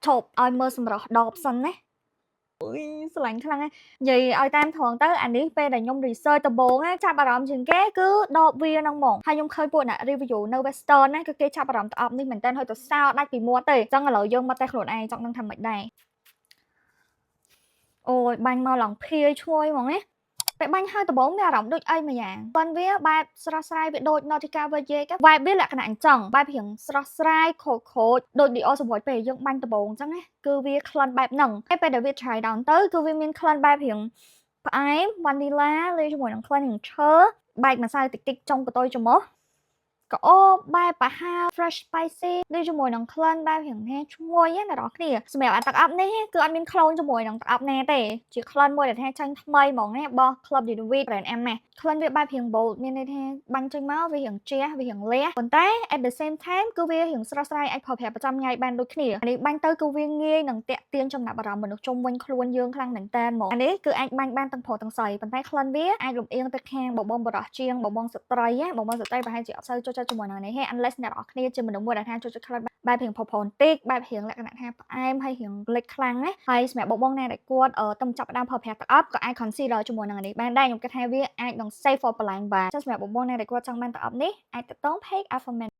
ឈប់ឲ្យមើលសម្រស់ដបសិនណាស្រឡាញ់ខ្លាំងណាស់និយាយឲ្យតាមត្រង់ទៅអានេះពេលដែលខ្ញុំ research ដំបូងណាចាប់អារម្មណ៍ជាងគេគឺដបវាហ្នឹងហ្មងហើយខ្ញុំឃើញពួកអ្នក review នៅ Western ណាគឺគេចាប់អារម្មណ៍ទៅអប់នេះមែនតើហើយទៅសោដាច់ពីមាត់ទេអញ្ចឹងឥឡូវយើងមកតែខ្លួនឯងចង់ដឹងថាមិនដែរអូយបាញ់មកឡងភាយឈ្ងុយហ្មងណាពេលបាញ់ហើយដំបូងមានអារម្មណ៍ដូចអីមួយយ៉ាងប៉ុន្តែវាបែបស្រស់ស្រាយវាដូច Nautica Voyage បែបវាលក្ខណៈអញ្ចឹងបែបរៀងស្រស់ស្រាយខូចដូច Dior Sauvage ពេលយើងបាញ់ដំបូងអញ្ចឹងណាគឺវាក្លិនបែបហ្នឹងហើយពេលដែលវា dry down ទៅគឺវាមានក្លិនបែបរៀងផ្អែម vanilla លាយជាមួយនឹងក្លិនរៀងឈើបែកម្សៅតិចៗចុងកតុយច្រមុះក្អូបបែបប្រហើរ fresh spicy លាយជាមួយនឹងក្លិនបែបរៀងណាឈ្ងុយណាអ្នកនរគ្នាសម្រាប់អាទឹកអាប់នេះគឺអត់មានក្លូនជាមួយនឹងទឹកអាប់ណាទេជាក្លិនមួយដែលថាចាញ់ថ្មីហ្មងណារបស់ Club de Nuit brand M ណាក្លិនវាបែបរៀង bold មានន័យថាបាញ់ចេញមកវារៀងជះវារៀងលះប៉ុន្តែ at the same time គឺវារៀងស្រស់ស្រាយអាចប្រើប្រាស់ប្រចាំថ្ងៃបានដូចគ្នាអានេះបាញ់ទៅគឺវាងាយនឹងតាក់ទាញចំណាប់អារម្មណ៍មនុស្សជុំវិញខ្លួនយើងខ្លាំងមែនតើហ្មងអានេះគឺអាចបាញ់បានទាំងប្រុសទាំងស្រីប៉ុន្តែក្លិនវាអាចលំអៀងទៅខាងបបងបរោះជាងបបងស្ត្រីណាបបងស្ត្រីប្រហែលជាអត់សូវចូលចិត្តជាមួយនឹងនេះ unless អ្នកនរគ្នាជាមនុស្សមួយដែលថាចូលចិត្តក្លិនបែបរៀងផុសៗបន្តិចបែបរៀងលក្ខណៈថាផ្អែមហើយរៀងលេចខ្លាំងណាហើយសម្រាប់បងណាដែលគាត់ទំចាប់ផ្ដើមប្រើប្រាស់ទឹកអប់ក៏អាច consider ជាមួយនឹងនេះបានដែរខ្ញុំគិតថាវាអាចនឹង safe for បន្លែងបានសម្រាប់បងណាដែលគាត់ចង់បានទឹកអប់នេះអាចទៅតង page Alphaman